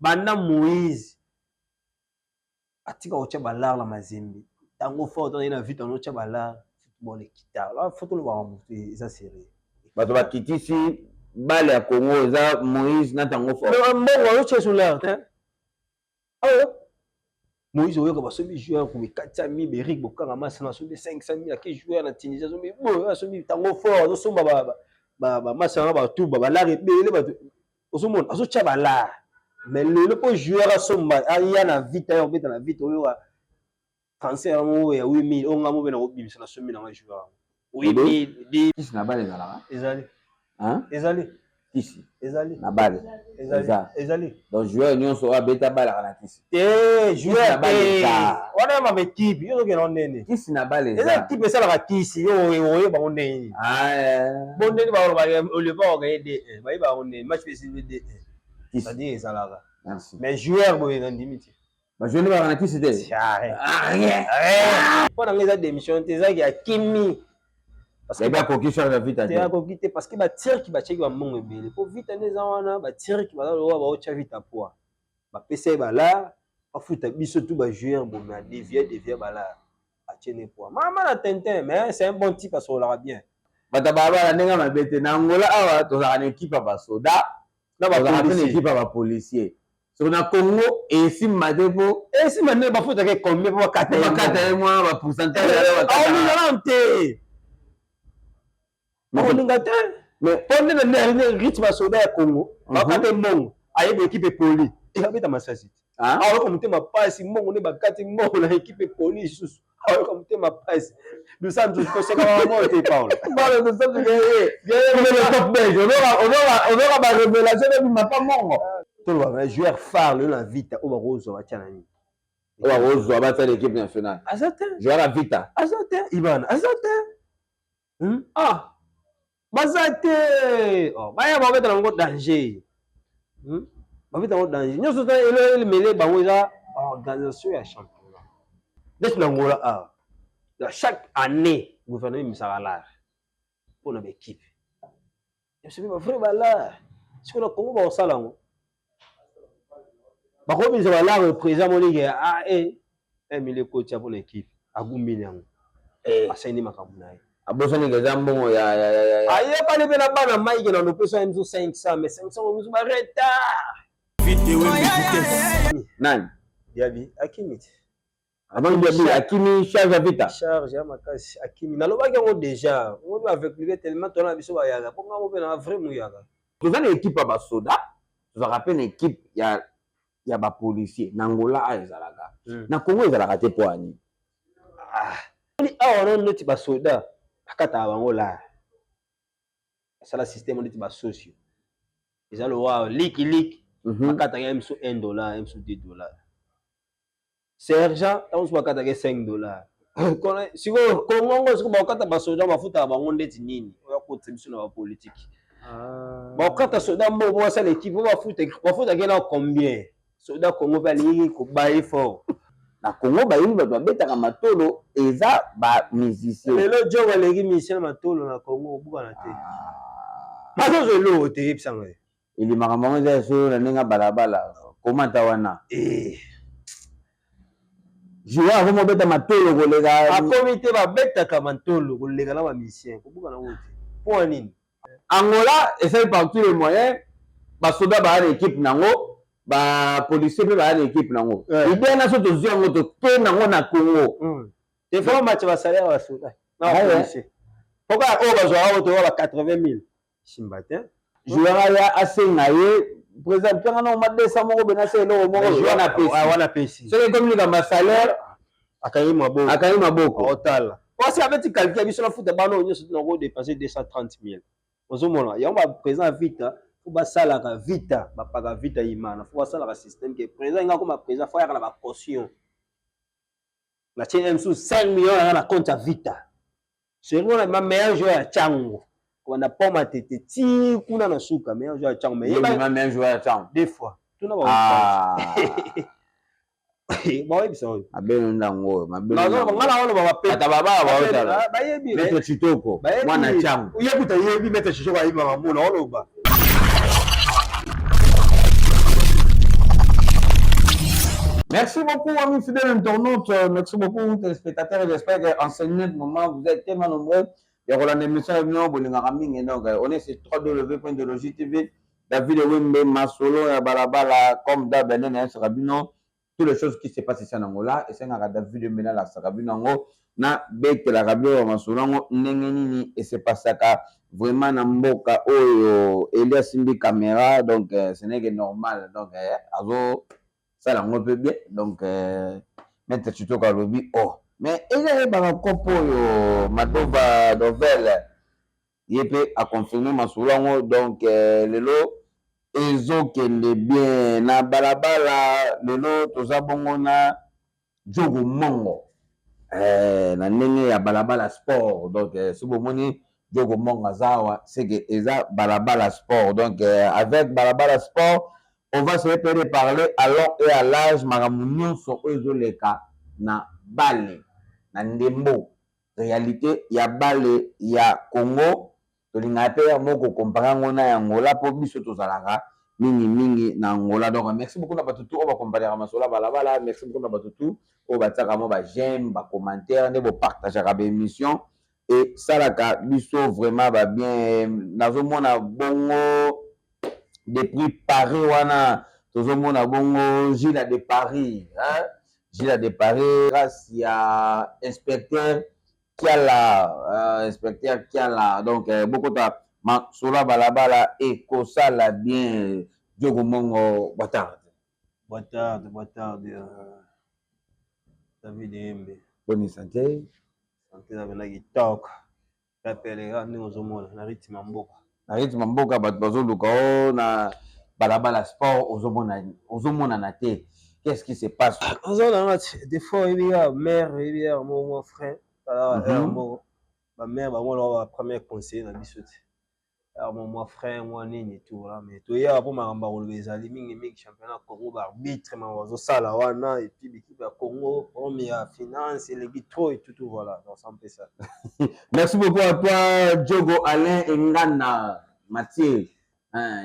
banda Moïse atika ocha balar la Mazembe tango fort on a vite on ocha balar football ekita la photo le ba mutu ça série bato bakitisi bale ya Congo za Moïse na tango fort mbongo ocha sur l'air Moïse oyoka basomi joueur ko 400 000 Beric Bokanga masa na somi 500 000 aki joueur na Tunisie somi bon somi tango fort zo somba ba masa na ba tout ba la rebele ba ozo mon azo cha bala mais le po joueur a somba ya na vite ya obeta na vite oyo français mo ya 8000 onga mo bena obimisa na somi na joueur 8000 kisi na bale zala ezali hein ezali kisi ezali na bale ezali donc joueur nyonso wa beta bale kana kisi joueur wana ma équipe yo ke nonene kisi na bale eza équipe ça la kisi yo ba onene bon nene ba le ba organiser ba onene match spécifique ça dit ezalaka merci mais joueur boye na ndimiti ba joueur ba kana kisi te rien pendant les démission tezaki ya kimi parce que ba kokisha na vite te kokite parce que ba tir qui ba cheki ba mbongo ebele po vite neza wana ba tir qui ba lo ba ocha vite poa ba pese ba la ba futa biso tout ba joueur bon na dévier ba la a tiene poa mama na Tintin mais c'est un bon type parce qu'on l'aura bien bata baba na ndenga mabete na Angola awa to za équipe ba soda na ba équipe ba policier so na Congo et si madepo et si maintenant ba futa ke combien ba kata moi ba pourcentage ba on mais pendant le dernier rythme soda ya Congo bakate mbongo aye ba équipe poli ekabeta masasi awa ko mutema pasi mbongo ne bakati mbongo na équipe poli susu awa ko mutema pasi nous sommes tous consacrés à mort et Paul nous sommes le top belge on aura ba révélation de ma pas mbongo tout le joueur phare le la vita o ba rose ba tiana ni o ba rose ba ta l'équipe nationale azate joueur la vita azate Ivan azate bazate oh baya ba beta ngo danger ba beta ngo danger nyoso ta ele mele ba weza organisation ya championnat dès na ngola chaque année gouvernement misala pour notre équipe et c'est pas vrai bala si on a Congo ba osala ngo ba ko misala la représenter mon ligue Emile coach pour l'équipe agumini ngo aseni makambo naye abosani ngeza mbongo ya aye pale pe na bana maike na lopeso ya 500 mais 500 muzu ba retard nani Diaby Hakimi avant Diaby Hakimi charge vita charge ya makasi Hakimi na lobaki ngo déjà on avec lui tellement tona biso ba yaga ponga mo pe na vrai muyaga vous avez une équipe ba soda vous rappelle une équipe ya ba policier na Angola a ezalaka na Congo ezalaka te poani ni on noti ba soda akata bango la sala système noti ba socio ezalo wa lick akata ya mso $1 mso $2 sergent on se bakata ke $5 kona siko kongo siko bakata ba soda mafuta bango ndeti nini oya ko tribution na ba politique bakata soda mbo bo sala équipe bafuta ke na combien soda Congo ba lingi ko baye fort na Congo ba yini ba betaka matolo eza ba musicien lelo jonga legi musicien matolo na Congo buka na te mazo lo te psanga ili makambo za so na ninga balabala komata wana jiwa ko mo beta matolo ko lega a comité ba betaka matolo ko lega na ba musicien ko buka na wote pour nini Angola essaye par tous les moyens ba soda ba équipe nango ba policier pe ba équipe nango idée na so to zio ngo to pe nango na Congo te fa match ba salaire ba soda na policier pourquoi o ba joa auto ba 80 000 simbate joueur ya asenga ye président pe ngana ma 200 moko bena se lo moko wana pesi c'est comme ni ba salaire akayi maboko otala parce que avec calcul biso na foot ba no nyoso na ko dépenser 230 000 ozomona ya ba président vita faut basalaka vita bapaka vita imana faut basalaka système que président nga comme président faut yaka na ba caution la tienne sous 5 millions na compte ya vita c'est moi ma meilleur joueur ya Chango on a pas ma tête ti kuna na suka meilleur joueur ya Chango mais ma meilleur joueur ya Chango deux fois tout na ba ba bisa abeno ndango mabeno na ngala wana ba pe ata baba ba otala ba yebi mettre chitoko mwana Chango uyebuta yebi mettre chitoko ayiba mamuna oloba Merci beaucoup, amis fidèles internautes. Merci beaucoup, téléspectateurs. J'espère qu'en ce moment, vous êtes tellement nombreux. Et on a une émission, on est sur www.delogitv. David Wimbe, Masolo, Balabala, comme d'Abenen, Sarabino. Toutes les choses qui se passent ici en Angola. Et c'est un David Wimbe, la Sarabino, na bête la Rabio, Masolo, Nengenini, et c'est pas ça vraiment Namboka, Oyo, Elias Simbi caméra. Donc, ce n'est que normal. Donc, azo. Ça là on peut bien donc mettre tuto ka lobby oh mais il est ba kopo yo Madova nouvelle yepé a confirmer masulango donc lelo ezo kende bien na balabala lelo toza bongo na Jogo Mongo na ndenge ya balabala sport donc si vous moni Jogo Mongo zawa c'est que eza balabala sport donc avec balabala sport on va se répéter parler à long et à large maramounion sur ezoleka na bale na ndembo réalité ya bale ya Congo tolinga pe moko comparer ngona ya Angola po biso tozalaka mingi na Angola donc merci beaucoup na batutu on va comparer à masola balabala merci beaucoup na batutu on va tsaka mo ba j'aime ba commentaire ne bo partager ba émission et ça la biso vraiment ba bien nazomona bongo depuis Paris wana tozomona bongo Gilles de Paris hein Gilles de Paris grâce à inspecteur Kiala donc beaucoup de Sola balabala et Kosala bien Jogo Mongo Boa tarde David Wimbe bonne santé na bena kitoko tapeleka ndenge ozomona na rythme mboka bato bazoluka o na balabala sport ozomona na te qu'est-ce qui se passe des fois il mère mon frère ma mère ba premier conseiller na biso te mon frère moi nini tout là mais to ya po makamba ko bezali mingi championnat Congo ba arbitre ma wazo sala wana et puis l'équipe ya Congo mais ya finance et les trop et tout voilà donc ça me fait ça. Merci beaucoup à toi Jogo Alain Ngana Mathieu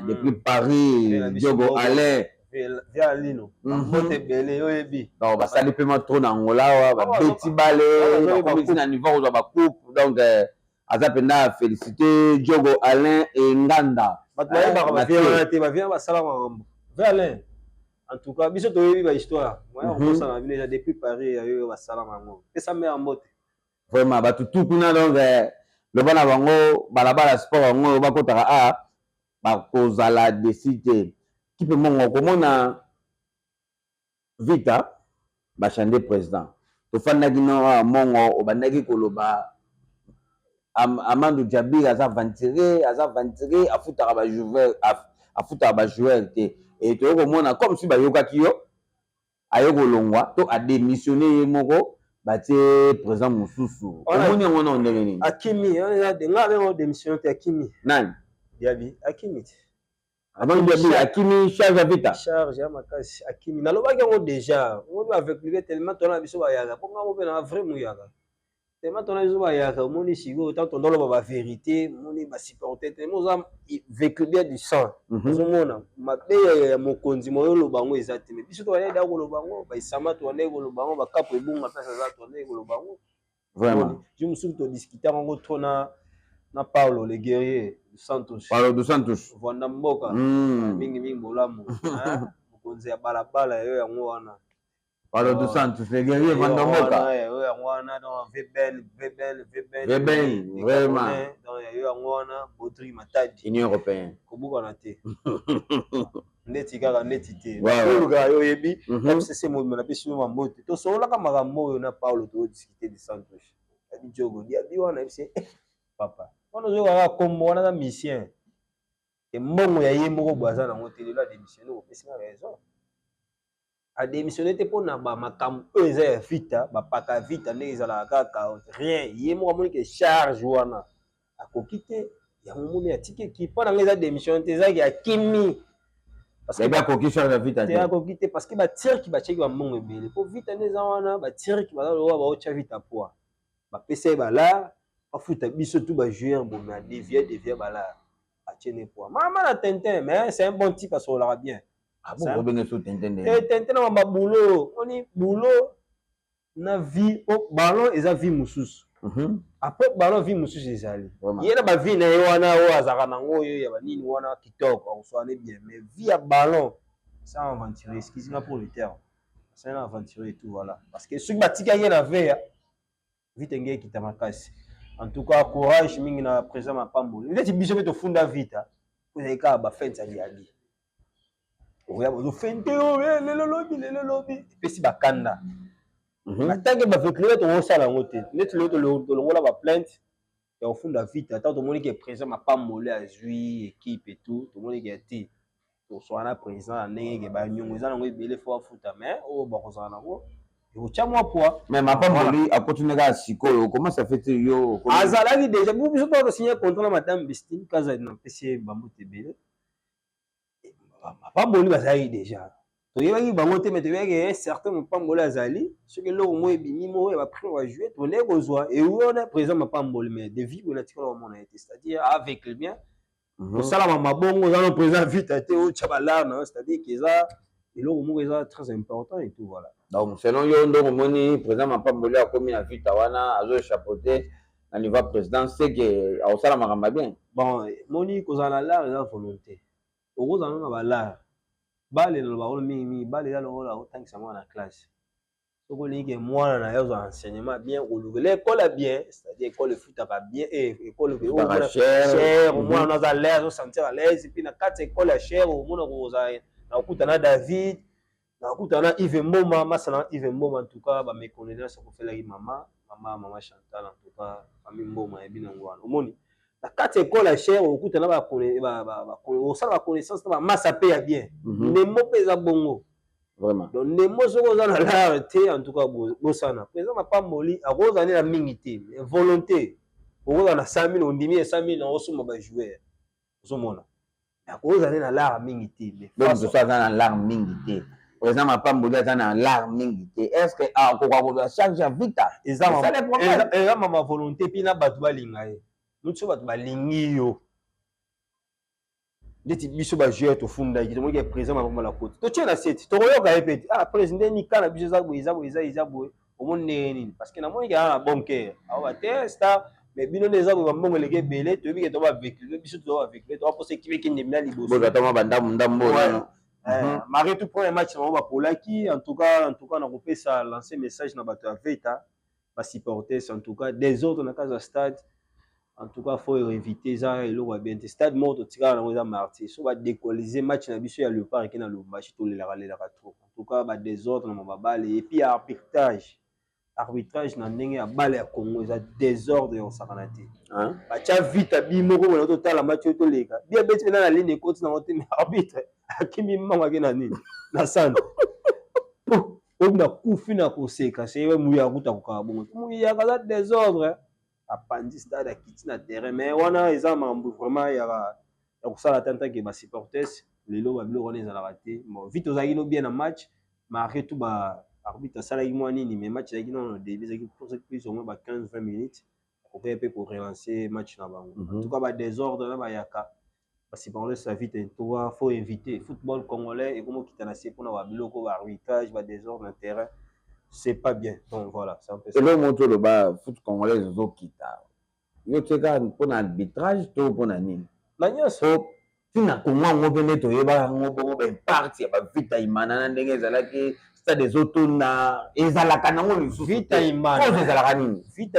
depuis Paris Jogo Alain via Lino mbote belé oyebi non ba sali paiement trop na Angola ba beti balé ba komisi na niveau za ba coupe donc azapenda féliciter Jogo Alain et Nganda ba vient ba sala mambo via Alain en tout cas biso toyebi ba histoire moi on pense na déjà depuis Paris yo ba sala mambo et ça met en mode vraiment ba tout kuna donc le bana bango balabala sport ngo ba kotaka a ba kozala décider qui peut mongo komona vita ba chande président to fandaki no mongo obandaki koloba Amadou Djabir aza ventilé afutaka ba joueur te et to komona comme si ba yokaki yo ayoko longwa to a démissionné moko batie président mususu omoni yango na ndenge nini Akimi on de nga démissionné te Akimi nani Diaby Akimi Amadou Djabir Akimi charge vita charge ya makasi Akimi nalobaki yango déjà on avec lui tellement tona biso ba yaka ponga mo pe na vrai muyaka tellement tona biso ba yaka moni siko tant on doit ba vérité moni ba supporter tellement za vécu bien du sang ozomona mabe ya mokonzi moyo lobango ezati mais biso to ya da ko lobango ba isama to ne ko lobango ba kapo ebunga pesa za to ne ko lobango vraiment je me souviens to discuter ngo tona na Paulo le guerrier dos Santos vanda mboka mingi bolamu mokonzi ya balabala yo yango wana Paulo dos Santos le guerrier vanda mboka yo yango wana dans Veben vraiment dans yo yango wana Baudry Matadi Union européenne kobuka na te ndeti kaka ndeti te koluka yo yebi FCC mo na pesi mo mbote to solaka makambo yo na Paulo to discuter de Santos abi jogo dia bi wana FCC papa on zo kaka kombo wana na mission et mbongo ya ye moko boaza na ngoteli la démissionner au pesi na raison a démissionner te pona ba makambo eza ya vita ba paka vita ndenge ezala kaka rien ye moko moni ke charge wana akokite ya mumuni ya tike ki pona ngeza démissionner te ezaki Akimi parce que ba koki charge ya vita te akokite parce que ba tire ki ba cheki ba mbongo ebele po vita ndeza wana ba tire ki ba lowa ba ocha vita poa ba pesa ba la afuta biso tout ba joueur bon na dévier bala a tiene poa mama na Tintin mais c'est un bon type parce qu'on l'aura bien Ah bon, on va sur Tintin. Et Tintin na boulot, on dit boulot na vie au ballon et ça vie mususu. Après ballon vie mususu ezali. Yena ba vie na yo wana o azaka nango yo ya ba nini wana kitoko on soit bien mais vie à ballon ça aventurer excusez-moi pour le terme. C'est un aventurer et tout voilà parce que ceux qui batika yena veya vite ngé kita makasi. En tout cas courage mingi na présent ma pambole. Ndeti biso beto funda vita. Vous avez ka ba fente ali ali. Oya bozo fente o lelo lobby pesi bakanda. Atanke ba vekle to osala ngote. Net lo to longola ba plainte et au fond de la vie attends tout le monde qui est présent ma pambole à zui équipe et tout le monde qui est dit to soit là présent ndenge ba nyongo za ngo ebele fo futa mais o ba ko zana ngo. Mais ma pambole a continué à sikoyo comment ça fait yo azalaki déjà vous biso to signer contrat na madame Bistine kaza na PC bambo tebele ma pambole bazali déjà toyebaki bango te mais toyebaki un certain mapambole azali soki eloko mo ebimi mo ya bapris va jouer tonaye kozwa et wana présent mapambole mais de vie bona tikala bamona ete c'est-à-dire avec le bien kosalama mabongo oza no présent vite te otya balana c'est-à-dire keza eloko moko eza très important et tout voilà. Donc selon yo ndongo moni présent mapambole akomi na vita wana azo chapeauter na niveau président c'est que aosala makambo bien. Bon moni kozala l'art eza volonté okozala na balart bale na ba mingi bale ya lokola otangisa mwana na classe soko olingi mwana na yo enseignement bien olukele école bien c'est-à-dire école efutaka bien école cher mwana aza l'aise osentir à l'aise puis na kati école ya cher omona kozala nakutana David nakutana Yves Mboma masala Yves Mboma en tout cas ba méconnaissance kofelaki mama Chantal en tout cas famille Mboma ebina ngwana omoni na kati école ya cher okutana ba osala ba connaissance na massa pe ya bien nemo peza bongo vraiment donc nemo soko za na la te en tout cas bosana présent ma pamboli akoza na mingi te volonté okoza na 100 000 ondimi 100 000 na osoma ba joueur osomona akoza na la mingi te mais donc ça na la mingi te présent ma pamboli za na la mingi te est-ce que ko chaque vita eza ma volonté puis na batu balinga ye mutu batu balingi yo ndeti biso ba joueur to funda ki tomoki présent ma la côte to tient na set to koyoka epeti président ni kana biso za boye omoni nini parce que na moni ka na bon cœur awa te star mais bino neza ko mbongo leke belé to bi ke to ba véhicule biso to ba véhicule to ba poser ki ki ndemina liboso boza tama bandambo Marie tout premier match na ba polaki en tout cas na kopesa lancer message na bato ya Veta ba supporters en tout cas des autres na casa stade. En tout cas, il faut éviter ça. Et le bien stade mort au tirage dans les martyrs. So va décolliser match na biso ya le parc qui na le match tout les trop. En tout cas, ba désordre na ma balle et puis arbitrage na ndenge ya balle ya Congo ça désordre on sakanate. Hein? Ba cha vite bimo ko na total la match to leka. Bien beti na ligne côté na côté mais arbitre akimi mama ke na nini. Na sanda. On kufi na koseka c'est muya kuta ko bongo. Muya ka désordre. Apandi stade akiti na terrain mais wana eza mambu vraiment ya kusala tanta ke ba supporters lelo ba bilo wana ezala raté bon vite ozaki no bien na match mais tout ba arbitre sala ki mwa nini mais match ezaki non début ezaki plus au moins ba 15-20 minutes pour relancer match na bango en tout cas ba désordre na ba yaka ba supporters ça vite tout faut éviter football congolais et comment kitana c'est pour na ba bilo ko ba arbitrage ba désordre na terrain c'est pas bien donc voilà c'est un peu ça. Et le montre le bas foot congolais zo kita yo teka pour arbitrage to pour nini na nyoso tina kongo ngo bene to yeba ngo bongo ba impact ya ba vita imana na ndenge ezalaki stade des autos na ezalaka nango vita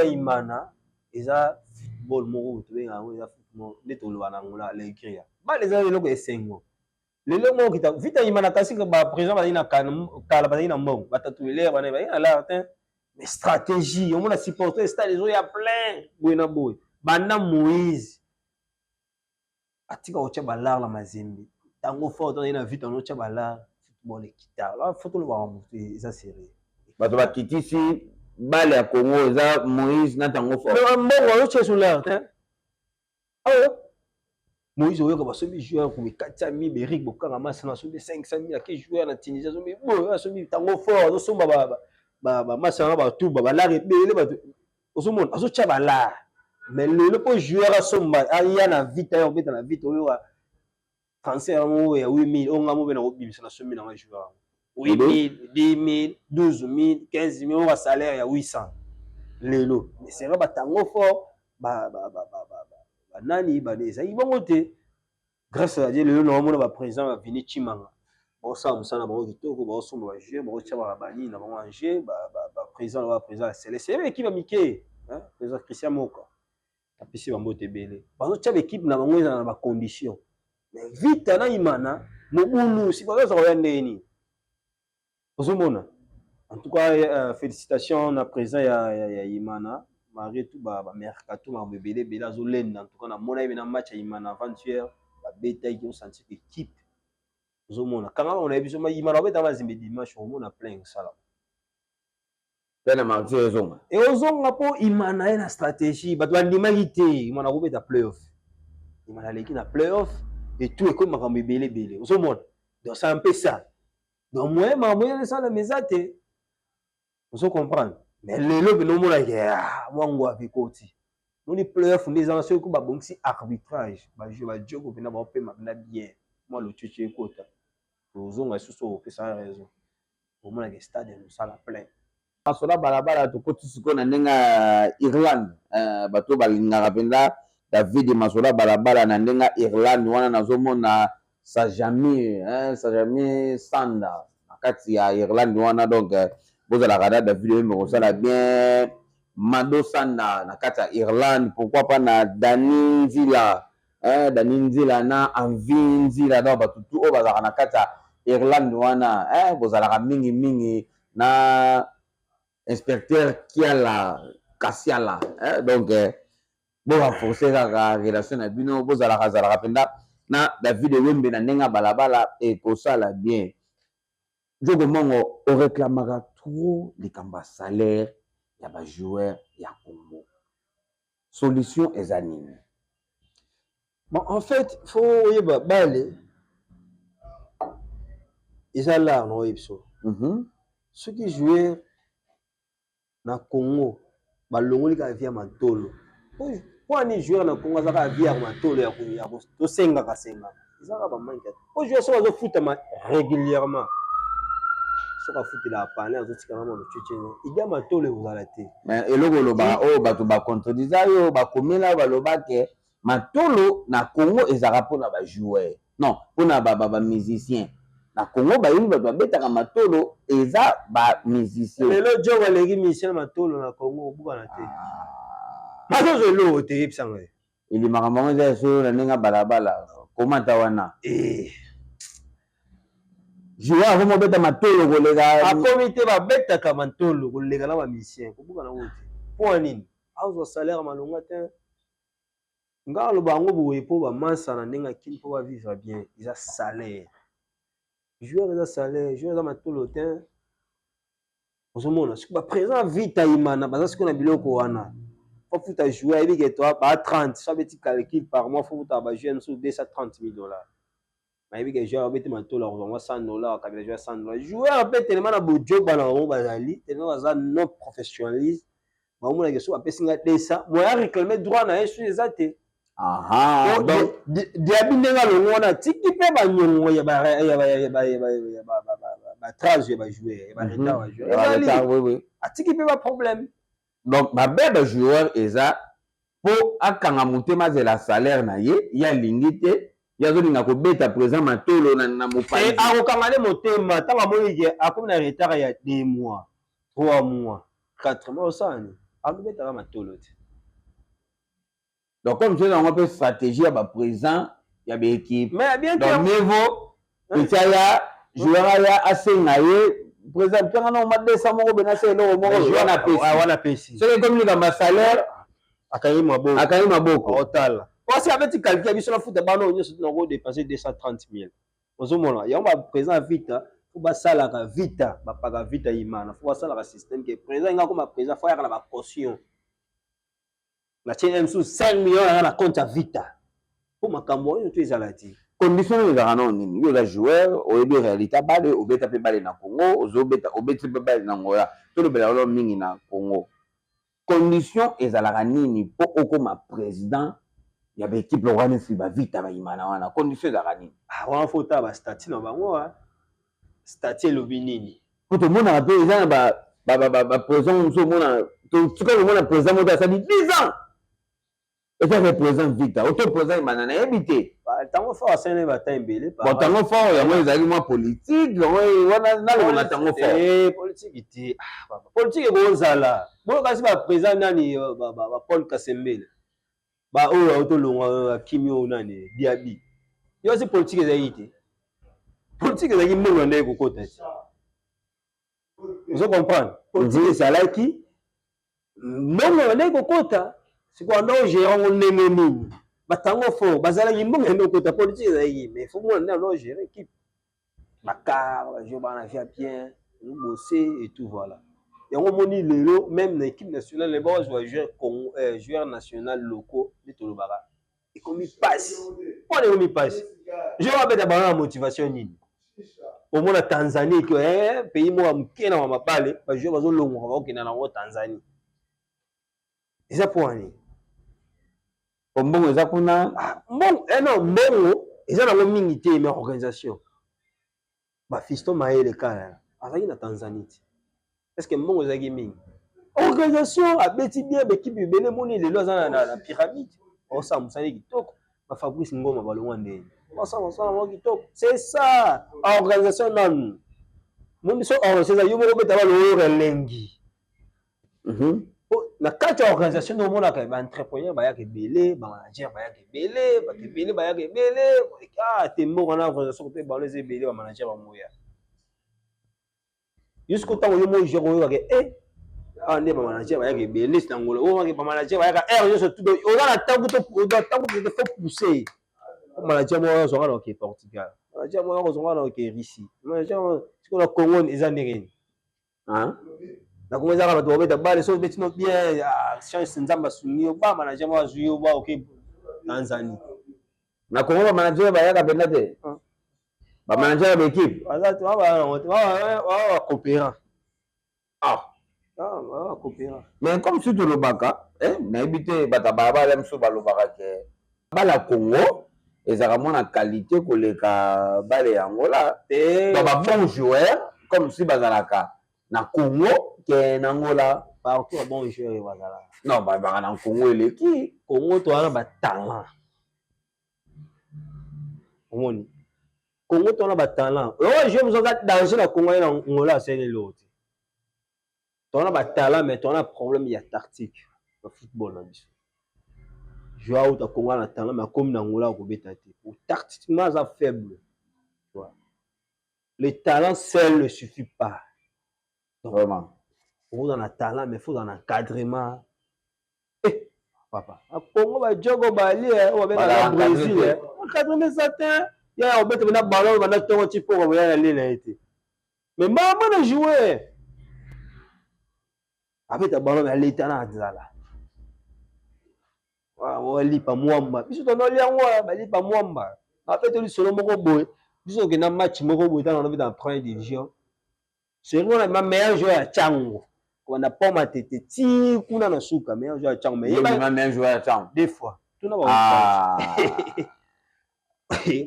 imana eza football moko to benga ngo eza football neto lo na ngola la écrire ba les gens loko esengo lelo mo kita vita imana kasi ba président ba ina kala ba ina mbongo batatuelere bana ba ina la mais stratégie on a supporter stade les autres ya plein boina boy banda Moïse atika ocha balar la mazembe tango fort on ina vita on ocha balar football ekita la photo lo ba mutu eza sérieux bato bakitisi bale ya Congo eza Moïse na tango fort mais mbongo ocha sur l'air Moïse oyoka basomi joueur ko 400 000 Beric bokanga masa na somi 500 000 ke joueur na Tunisie somi bo somi tango fort osomba ba masa na ba tout ba la rebele ba osomona azocha bala mais le joueur asomba aya na vite ya obeta na vite oyoka transfert mo ya 8000 on ngamo bena obimisa na somi na joueur 8000 10000 12000 15000 on va salaire ya 800 lelo mais c'est ba tango fort ba nani ba des ils vont monter grâce à Dieu lelo na mona ba président va venir Chimanga bon ça musana ba kitoko ba somba ba jouer ba tchaba bani na ba manger ba président c'est l'équipe va miquer hein président Christian Moka apesi bango tebele bazotia l'équipe na bango eza na ba condition mais vite na imana mobulu si baza koya ndeni ozomona en tout cas félicitations na président ya imana malgré tout ba mercato ma bebele bela azolenda en tout cas na mona na match ya imana avant-hier ba beta qui ont senti équipe ozomona kanga on a biso ma imana beta mazimbe dimanche on mona plein sala tena mardi ezonga et ozonga po imana na stratégie bato bandimaki te imana kobeta playoff imana leki na playoff et tout est comme makambo ebele ozomona donc c'est un peu ça donc moi makambo ça la mesate ozo comprendre mais lelo bino mona ke mwangu avikoti noni playoff ndeza na soko ba bongisi arbitrage ba jeu ba jogo bina ba pema bina bien moi le tuche ekota ozonga suso opesa raison omona ke stade no sala plein masola balabala tokoti sikoyo na ndenge ya Irlande bato balingaka mpenza David masola balabala na ndenge ya Irlande wana nazomona Sajamir Sanda na kati ya Irlande wana donc bozalaka na David oyo kosala bien Mado Sanda na kati ya Irlande pourquoi pas na Dani Nzila na Envie Nzila donc bato tu oyo bazalaka na kati ya Irlande wana bozalaka mingi na inspecteur Kasiala donc bon renforcer la relation na bino bozalaka penda na David Wembe na ndenge balabala et pour ça la bien Jogo Mongo on réclamera trop les kamba salaire ya ba joueur ya Congo solution ezanini bon en fait faut yeba bale ezala no yebso ceux qui jouent na Congo balongoli ka via matolo po ni joueur na Congo azaka via matolo ya to senga ezaka ba manque po joueur so bazo futa régulièrement so ka futela apane azotika na mo tchétchene idia matolo ezala te mais eloko loba o bato ba contredisa yo ba komela baloba ke matolo na Congo ezaka pona ba joueur non pona ba musicien na Congo bayini bato babetaka matolo eza ba musicien lelo jogo aleki Michel matolo na Congo obuka na te mazozo lo te yebisanga ili makambo eza so na ndenge balabala komata wana joueur avant beta matolo kolega akomi te babetaka matolo kolega na ba musicien obuka na wote po nini azo salaire malonga te ngalo bango boye po ba masa na ndenge kini po ba vivre bien ils a salaire joueur eza salaire joueur eza matolo te ozomona soki baprésent vita imana baza sikoyo na biloko wana fo futa joueur ayebi ke to ba 30 so abeti calcul par mois fo futa bajoueur mosusu $230,000 ayebi ke joueur abeti matolo akozwa $100 kabila joueur $100 joueur mpe telema na bojoba na bango bazali telema baza non professionnaliste baomonake so bapesi nga 200 moya réclame droit na ye so eza te donc diabi ndenge alongo wana tiki mpe banyongo ya batrage ya bajoueur ya bareta bajoueur atiki mpe baproblème donc babe bajoueur eza mpo akanga motema azela salaire na ye ye alingi te ye azolinga kobeta présent matolo na mopanzi akokanga nde motema ntango amonike akomi na retard ya 2 mois 3 mois 4 mois osani akobetaka matolo te. Donc, comme je dis, on peut stratégie à présent, il y a des équipes. Mais bien donc, mieux vaut, il y a joueur assez naïe. Par exemple, quand on a 200 euros, on a 100 euros, on a payé. C'est comme le salaire. Akayi Maboko. Akayi Maboko. Total. Parce que avec quelqu'un qui sur foot de ballon, on a dépassé 230,000. Aux hommes, il y a un présent vite. Faut pas ça la vite, pas vite imana. Faut pas ça la système qui est présent. Il y a comme présent, faut y avoir la caution. La chaîne sous 5 millions à la compte à vita. Pour ma campagne, tu es à la ti. Condition de ranon ni yo la joueur au de réalité bale au beta pe bale na Congo au beta pe bale na Ngoya tout le bela mingi na Congo. Condition ezalaka nini po okoma président ya ba équipe wana si ba vita ba imana wana condition za kanini wana fota ba statut na bango statut elobi nini po to mona pe eza na ba président muso mona to tuka mona président moto asali 10 ans eza représente vita auto président imana na yebite tango fort asene ba tembele bon tango fort yango ezali mwa politique wana na tango fort politique ti politique ekozala bo kasi ba président nani ba Paul Kasembele ba oyo autolonga kimio nani diabi yo si politique ezali te politique ezali mbongo ndenge kokota ti vous comprendre politique ezalaki mbongo ndenge kokota sikoyo ndo gérer ngo ndenge nini batango fort bazalaki mbongo ndenge kokota politique ezali mais faut moi ndo gérer équipe bakar jouer bana via bien nous bosser et tout voilà yango moni lelo même na équipe nationale les bons joueurs national locaux bitolobaka et comme il passe on est comme il passe je vais mettre la motivation nini au moins la Tanzanie que pays moi mukena wa mabale ba joueurs bazo longo ba okena na Tanzanie eza point mbongo eza kuna mbongo non mbongo eza na mingi te mais organisation ba Fiston Mayele kala azali na Tanzanie. Est-ce que mbongo ezaki mingi organisation abeti bien l'équipe bene moni lelo aza na pyramide osa musali kitoko ba Fabrice Ngoma balongwa ndeni osa kitoko c'est ça organisation nan moni so organisation yo moko beta balo relengi na kati ya organisation no mona ka ba entrepreneur ba yake belé ba manager ba yake belé ba belé ba yake belé te mbongo na organisation ko te ba les belé ba manager ba moya jusqu'au temps où yo je ko ke ande ba manager ba yake belé na ngolo o ba manager ba yaka yo surtout o na tango to faut pousser o manager mo zo ngana ke Portugal manager mo zo ngana ke Russie manager siko na Congo ezandeni na kumeza kama to beta bale so betino bien chance nzamba sunio ba manager mo azuyo ba OK Tanzanie na Congo ba manager ba yaka benate ba manager ba équipe azatu wa coopérant coopérant mais comme si tu le baka na ebité bata baba la mso ba lo baka ke bala Congo ezaka mona qualité koleka bale yangola ba bon joueur comme si bazalaka na Congo ke na Angola partout bon joueur bazala non ba na Congo eleki Congo to ana ba talent omoni Congo to ana ba talent je vous regarde dans la Congo na Angola c'est l'autre to ana ba talent mais to ana problème il y a tactique le football na biso joueur au Congo na talent mais comme na Angola ko beta te pour tactiquement ça faible tu vois le talent seul ne suffit pas vraiment faut dans le talent mais faut dans l'encadrement papa à Congo ba jogo bali o ba Brésil encadrement certain ya o beta na ballon ba na tongo tipo ba ya aller na été mais maman na jouer avec ta ballon à l'état na zala wa lipa mwamba biso to no liangwa ba lipa mwamba après to li solo moko boy biso ke na match moko boy dans la première division c'est moi ma meilleur joueur à Tchango on a pas ma tête ti kuna na suka meilleur joueur à Tchango mais il ma meilleur joueur à Tchango deux fois tout na ba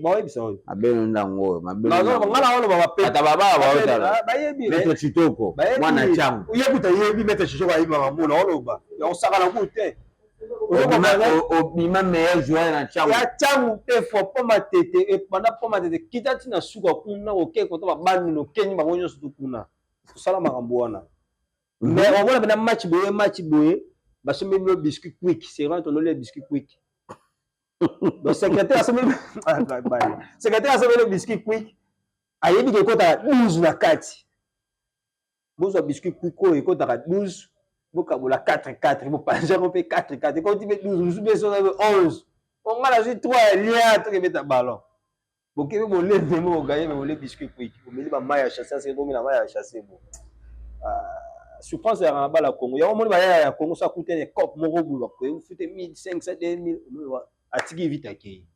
bon et ça abeno ndango mabeno ngala wana ba pe ata baba ba otala ba yebi mettre chitoko mwana Tchango yebuta yebi mettre chitoko ba iba mona oloba ya osaka na kute obima meilleur joueur na Tchango ya Tchango pe fo pas ma tête et pendant pas ma tête kitati na suka kuna OK ko to ba bandi no kenyi ba ngonyo sutu kuna sala makambo wana mais on voit na match boye ba sommi le biscuit quick c'est vraiment ton le biscuit quick donc secrétaire a sommi le biscuit quick ayebi ke kota 12 na kati bozo biscuit quick ko ekota 12 boka bola 4-4 bo panzer on fait 4-4 quand tu mets 12 nous bien sur 11 on a la 3 lien to ke mettre ballon boke bo le mo gagner mais le biscuit quick bo meli ba maya chasser c'est comme la maya chasser bon souffrance ya bala Congo ya omoni ba ya Congo ça coûte des cop moko boula ko fute 1500 2000 atiki vite akei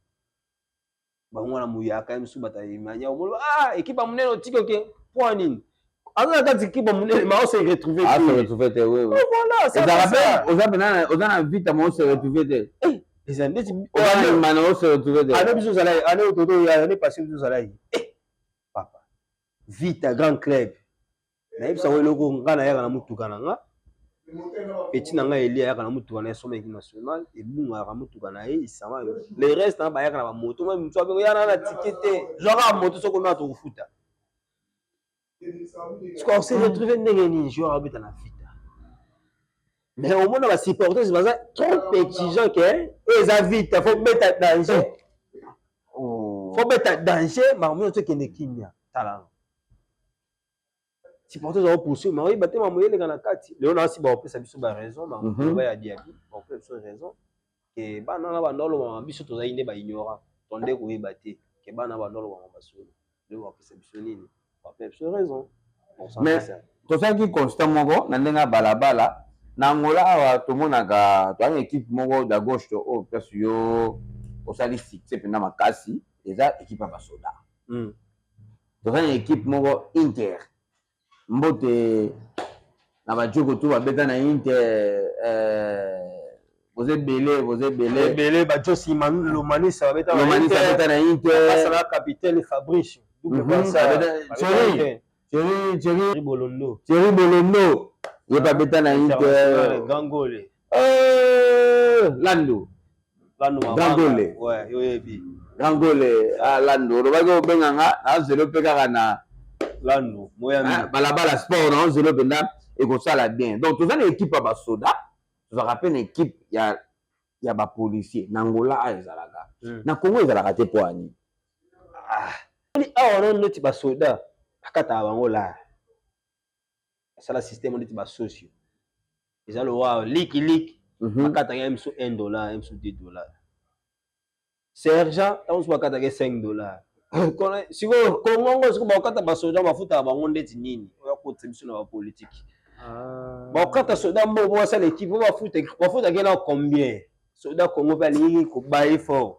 ba ngwana muya ka msu bata imanya omoni équipe munene otiki OK point nini alors quand équipe munene ma on se retrouver se retrouver oui voilà ça ça rappelle aux abena vite on se retrouver les années on se retrouve année passée biso zalayi papa vite à grand club nayebisa ngo eloko nga nayaka na mutuka na nga petit na nga eli ayaka na mutuka na ye soma équipe nationale ebungaka mutuka na ye isama le reste na bayaka na bamoto moi moto abengo yana na ticket te joueur ya moto soko mea tokofuta on s'est retrouvé ndenge nini joueur abeta na vita mais au moins ba supporters baza trop exigeant que eza vita faut beta danger faut beta danger mamoyo tokende kimia tala supporters au poursuivre mais oui batema moyele kana kati leo na si ba opesa biso ba raison ba ya diabi ba opesa raison que bana na bandolo ba biso tozali nde ba ignora tonde ko yeba te que bana bandolo ba basolo leo ba opesa biso nini ba opesa raison mais tozalaki constant moko na ndenge ya balabala na Angola awa tomonaka toyani équipe moko da gauche to oyo place yo osali succès mpena makasi eza équipe ya basoda tozali équipe moko Inter mbote na bajoko to babeta na Inter vous ebele bajosi lomanisa babeta na Inter pasala capitaine Fabrice Thierry Bolondo ye babeta na Inter Gangole Lando Gangole ouais yoyebi Gangole Lando robaki obenganga na zelo pe kaka na Lando moyami balabala sport na zelo penda ekosala bien donc toza na équipe ya basoda tozalaka mpe na équipe ya bapolicier na Angola ezalaka na Congo ezalaka te po ani awa no neti basoda bakataka bango la asala système neti basosio eza lowa liki bakataka ye miso $1 ye miso $2 sergent ntango mosu bakataka ye $5 sikoyo kongongo siko bakokata basoda bafutaka bango ndeti nini oya kotisa biso na bapolitike bakokata soda moko basala équipe po bafutaka ye na combien soda kongo mpe alingi kobaye fort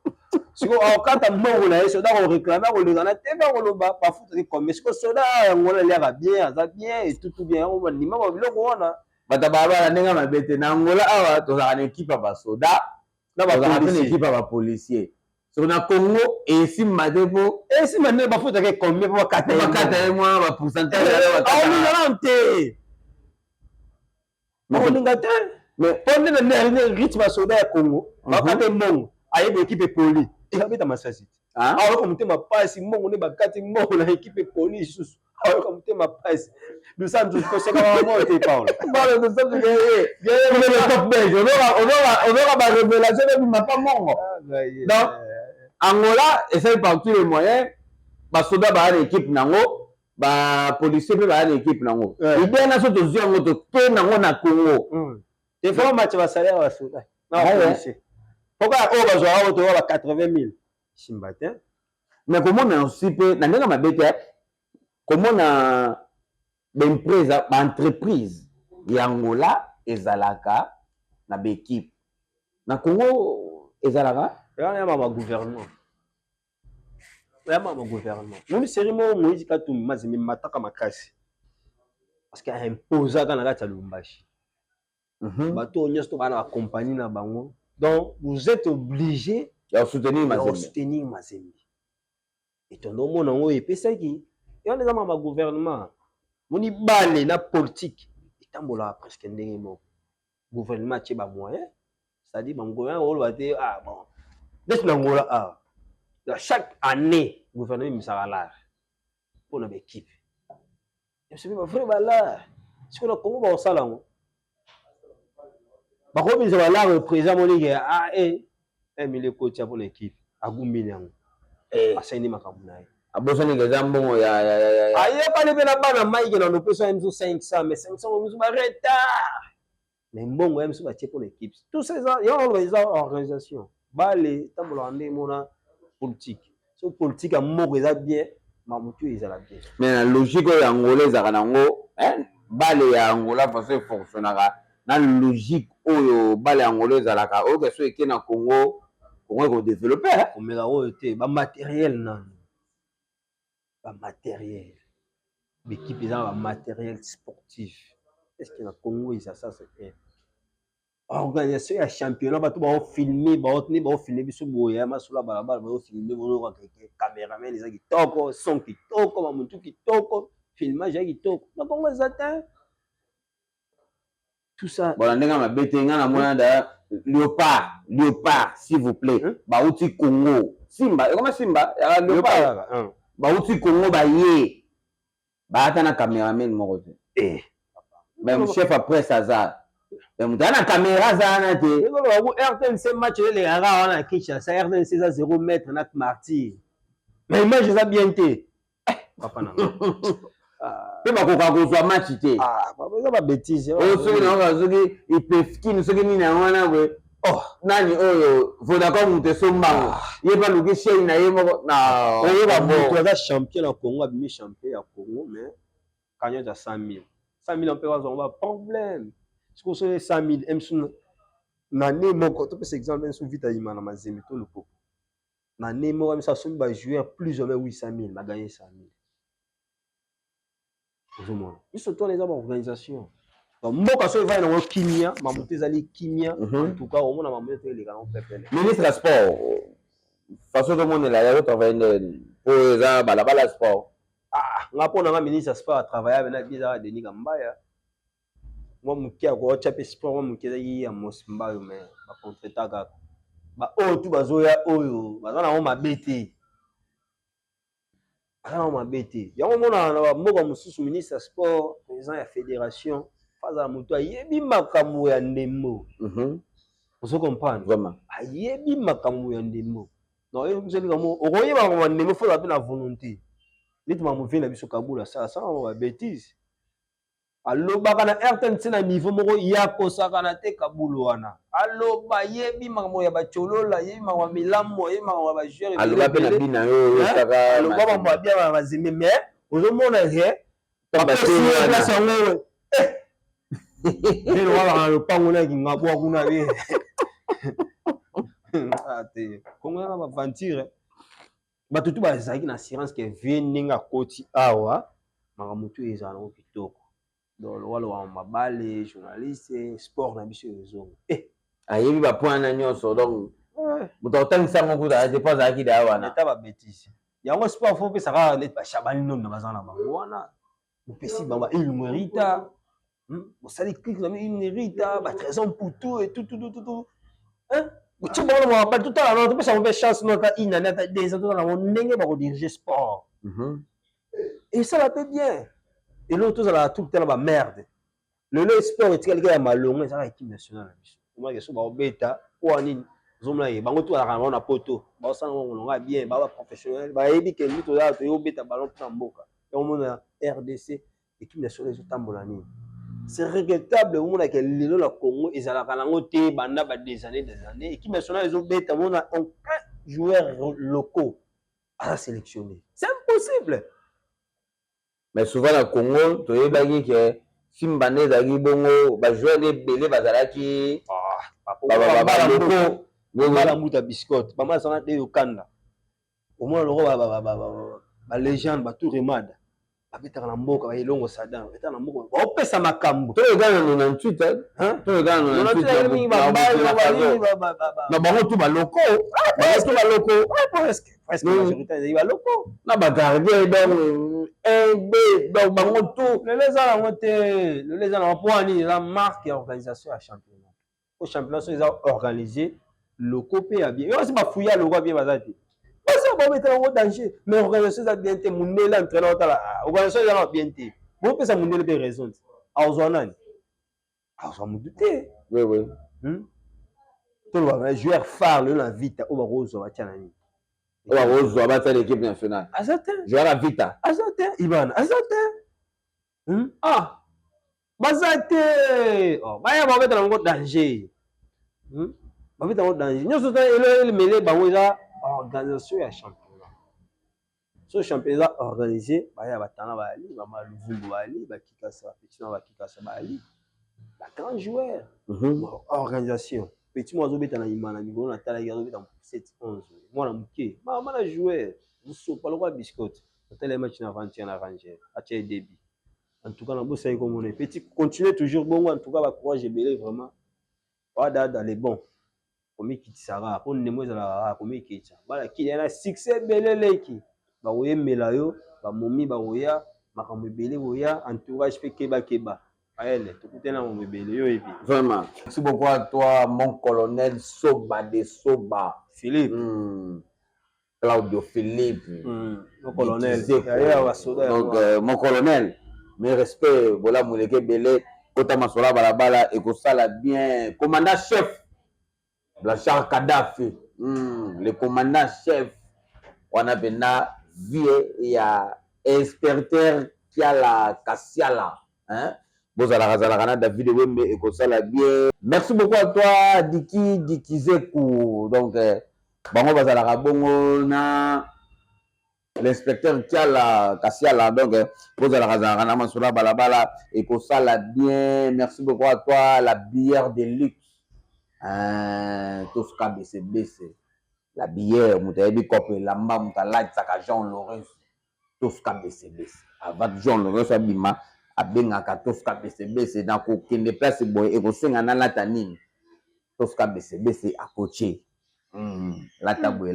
sikoyo akokata mbongo na ye soda koreklame akoleka na tv akoloba bafutaki combien sikoyo soda yango aliaka bien aza bien etutu bien yango bandima babiloko wana bato balabala ndenge mabe te na Angola awa tozalaka na équipe ya basoda tozalaka mpe na équipe ya bapolicier so na Congo esimba te po esimba nde bafutaki combien po bakata ye mwa bapourcentage aolingana te aolinga te mais mpo nde na rythme ya soda ya Congo bakata mbongo ayeba équipe poli ekabeta masasi te aoyoka motema pasi mbongo nde bakati mbongo na équipe poli lisusu aoyoka motema pasi lusanzu koseka bango te paola ozoka barévélation ebima pa mongo donc Angola essaye par tous les moyens basoda baya na équipe nango bapolicier mpe baya na équipe nango idée na so tozwi yango toke nango na Congo defo match basalaire basoda na bapolicier poka oyo bazwaka oyo toyoka ba 80 000 simba te mais komona aussi mpe na ndenge mabe te komona baentreprise ya Angola ezalaka na baéquipe na Congo ezalaka yama gouvernement noni série moko Moïse Katumbi mazemi mataka makasi parce que imposaka na kati ya Lubumbashi bato nyonso to bana ba compagnie na bango donc vous êtes obligé ya soutenir Mazembe et tondo mona ngo epesaki yana eza ma gouvernement moni bale na politique etambola presque ndenge moko gouvernement tie ba moyen c'est-à-dire bangoya oloba te bon dès que Angola chaque année gouvernement misaka lar pour na équipe c'est pas vrai bala si on a Congo ba osala ngo ba ko bisa bala le président monique Emile coach pour l'équipe agumbini yango aseni makambo na ye abosani ngeza mbongo ya ayeba le bena bana maike na lopeso ya miso 500 mais 500 miso ba retard mais mbongo ya miso ba tie pour l'équipe tout ça ils ont organisation bale tambola ndé mona politique so politique a moko eza bien mamutu ezala bien mais la logique ya Angola ezaka nango bale ya Angola façon fonctionnera na logique oyo bale ya Angola ezalaka oyo keso eke na Congo ko développer omela oyo te ba matériel nanu ba matériel l'équipe eza ba matériel sportif est-ce que na Congo ça c'est organisation ya championnat bato baofilme baofilme biso boye masolo ya balabala baofilme bonoko cameraman eza kitoko son kitoko bamutu kitoko filmage ya kitoko na kongo eza te tout ça bon ndenge mabe te nga na mona da léopard s'il vous plaît bauti Congo simba ekoma simba ya léopard bauti Congo baye baata na cameraman moko te même chef après César mutana caméra zana te ekolo babu RTNC match elelekaka wana na Kinshasa RTNC eza 0 mètre na martyr mais image eza bien te papa na pe bakoka kozwa match te eza babétise soki naoka soki ipefkini soki nini yango wana boye nani oyo Vodacom moto esombango ye mpe aluki shei na ye moko oyeba moto aza champion na Congo abimi champion ya Congo mais cagnotte ya 100 000 mpe bazongo baproblème sikoyo soki 100 000 msu na ne moko topesa exemple msu vite ayima na mazembe to lopopo na ne moko misa asombi bajoueur plus ou moins 800 000 baganye 100 000 ozomona biso twana eza baorganisation mboka so evali nango kimia mamoto ezali kimia entuka omona mamoto to eleka nango pepele ministre ya sport façon tomonela yazo travaille ndeni po eza balabala ya sport nga mpo nanga ministre ya sport atravaille abe na bizaka Denis Kambaya mwa moke akootya mpe sport mwa moke ezaki ya mosimbayo me bacontreta kaka baoyo tu bazoya oyo baza nango mabe te yango mona na bamboka mosusu ministre ya sport président ya fédération azala moto ayebi makambo ya ndembo ozo comprendre ayebi makambo ya ndembo okoyeba makambo ya ndembo foza mpe na volonté neti mamovie na biso kabula salasala babétise alobaka na RTNC na niveau moko ya kosakana te kabulu wana aloba yebi makambo ya bacholola yebi makambo ya milambo yebi makambo ya bajoueur aloba mpe na bina oyo aloba makambo ya bien ya bazembe mais ozomona ye place yango lelo wala na lopango na kingabwa kuna be ate kongo na baventure bato tu bazalaki na assurance ke vie ndenge akoti awa makambo tu ezala nango kitoko donc waloba mabale journaliste sport na biso ezongo ayebi bapoint na nyonso donc moto akotangisango kuta depo azalaki da wana eta babétise yango sport fo opesa kaka neti bashabani nono baza na bango wana bopesi bango il mérita bosali clique na il mérita batrésor mputu et tout otie bango na mabali totala nano topesa bango mpe chance no ata une année ata 2 ans totala bango ndenge bakodirige sport esala mpe bien eloko tozalaka tout tala bamerde lelo sport etikalika ya malongo ezalaka équipe nationale na biso omonake so baobeta owa nini ozomona ye bango tozalaka na bango na poto baosala ngo molonga bien baa baprofessionnel bayebi ke mbi tozala toyobeta ballon mpona mboka omona RDC équipe nationale ezotambola nini c'est regrettable omonake lelo na Congo ezalaka nango te banda des années équipe nationale ezobeta mona aucun joueur locaux aza sélectionné c'est impossible. Mais souvent na Congo toyebaki ke simba nde ezalaki bongo bajoueur ebele bazalaki bala mbuta biscotte bama azana te yokanda omona loko balégende batour remada babetaka na mboka baelongo sadan babetaka na mboka baopesa makambo toyokana na 98 na bango tu baloko na bagardien donc bango tu lelo eza nango te lelo eza nango mpo wani eza marque ya organisation ya championnat po championnat so eza organisé loko mpe ya bien yosi bafuya loko ya bien baza te basi babetaka yango danger mais organisation eza bien te mundele entraîneur otala organisation eza nango bien te bopesa mundele mpe raison te azwa nani azwa mutu te toloba joueur phare lelo na vita oyo bakozwa batya na nini oyo bakozwa batya na équipe nationale aza te joueur ya vita aza te ibana aza te baza te baya babeta nango danger babeta nango danger nyonso ta elemele bango eza organisation ya championnat so championnat eza organisé baya batana bali bamaluvumbu bali bakikasa bapeti na bakikasa bali bagrand joueur organisation petit mo azobeta na yima na mikolo natalaki azobeta 7-11 mwana moke mana joueur mosopa lokwa biscotte atala match na avantier na ranger atia débit en tout cas na bosai komona petit continuer toujours bongo en tout cas ba courage ebele vraiment Dada les bons. Comme qui sera pour ne moi la comme qui ça. Voilà qui a succès belele qui. Ba oye melayo, ba momi ba oya, makambo belé oya, entourage pe keba. Aele, tout côté na mo belé yo et puis. Vraiment. Merci beaucoup à toi mon colonel Soba de Soba. Philippe. Claudio Philippe. Mon colonel. Donc mon colonel, mes respects, voilà Mouleke Belé, Kota Masola Balabala et Kosala bien. Commandant chef, Blanchard Kadhafi, le commandant chef, on a bena vie et à experteur qui a la Kassiala. Hein? David Wembe et Kosala bien. Merci beaucoup à toi, Diki Dikizekou. Donc, bango bazala bongo na l'inspecteur qui a la Kassiala. Donc, Kosala Razarana Masola Balabala et Kosala bien. Merci beaucoup à toi, la bière de luxe. Tosca BCBC. La bière, Moutaïbi Kopé, Lamba, Moutalaj, Saka Jean Laurence. Tosca BCBC. Avant Jean Laurence Abima. Abengaka Tosca BCBC na ko kende place boy e ko senga na lata nini Tosca BCBC a coaché lata boy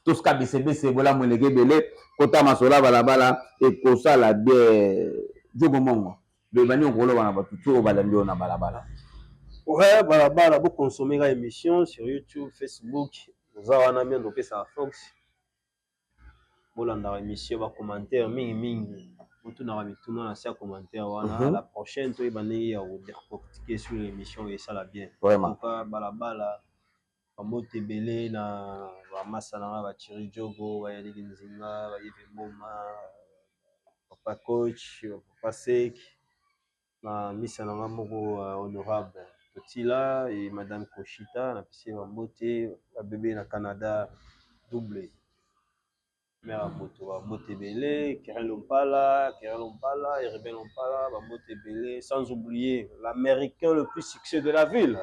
Tosca BCBC bola Mouleke Belé Kota Masola Balabala e ko sala bien jogo mongo le bani on kolo bana batutu balambio na balabala. Ouais, balabala vous consommer la émission sur YouTube, Facebook, vous avez un ami donc ça Fox. Bolanda émission ba commentaire mingi tout na mituna na sia commentaire wana la prochaine to ibani ya décortiquer sur l'émission et ça la bien vraiment pas balabala ba mote belé na ba masala ba Thierry Jogo ba Yali Nzinga ba Yves Mboma papa coach papa sec na misala moko honorable Totila et madame Koshita na pisi ba mote ba bébé na Canada doublé. Mère Moto, Motebele, Kerel Ompala, Erebel Ompala, Motebele, sans oublier l'américain le plus succès de la ville.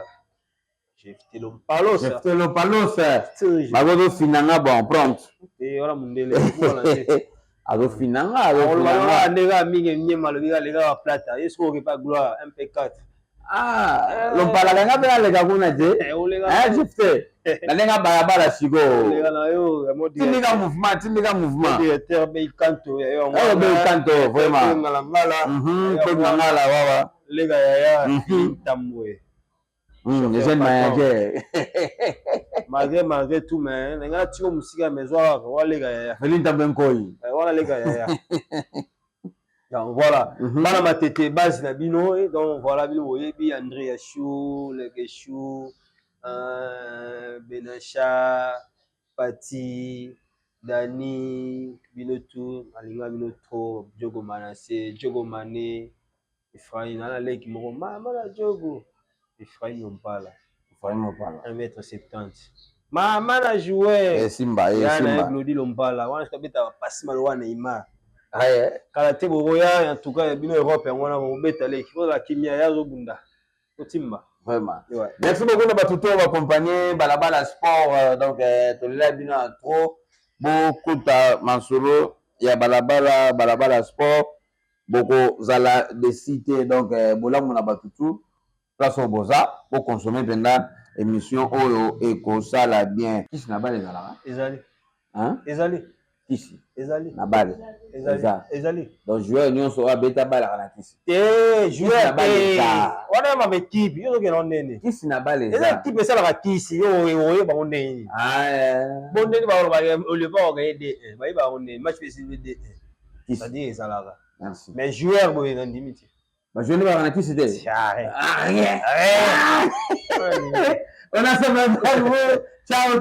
Jefté Lompalo, ça. Jefté Lompalo, ça. Magodo Finanga, bon, prompt. Et voilà, mon délai. Ado Finanga, les gars, les gars, plata. Est-ce qu'on n'a pas gloire? MP4. Ah, Lompala, les gars, vous n'avez pas. Jefté. Nalenga barabara siko. Tindika mouvement. Directeur Beikanto. Beikanto, vraiment. Ngala wawa. Lega yaya Tambwe. Les jeunes manager. Malgré tout mais nga tiko musika maison wa lega yaya. Felinta Benkoi. Wala lega yaya. Donc voilà, bana matete base na bino et donc voilà bino oyebi André Yachou, Legechou. Benacha, Pati, Dani, Binotou, Alinga Binotro, Diogo Manassé, Diogo Mané, Ephraim, Nala qui m'ont Mama Diogo, Ephraim Ompala. 1m70. Maman a joué. Simba, Simba. Glody Lompala. On a fait passer mal au Neymar. Karaté Boya, en tout cas, Bino Europe, on a un bétalé. Il faut la kimia ya Zobunda. Otimba. Vraiment. Ouais. Merci beaucoup de votre accompagner Balabala Sport. Donc, tu l'as bien trop. Beaucoup de Mansolo, il y a Balabala Sport. Beaucoup Zala des cités. Donc, Bola Mounabatutu. Place au Boza. Pour consommer pendant l'émission Oyo et Kosala bien. Qui n'a pas les Zala? Ezali. Hein? Ezali. Kisi. Ezali. Nabale. Ezali. Donc joueur union sera beta bala na kisi. Joueur wana ma équipe yo ke nonene. Kisi na bale. Eza équipe ça la kisi yo ba onene. Bondeni ba le ba organiser de. Ba onene match spécifique de. Ça dit ezalaka. Merci. Mais joueur bo na ndimiti. Ba joueur ba na kisi de. Rien. On a ça même. Ciao.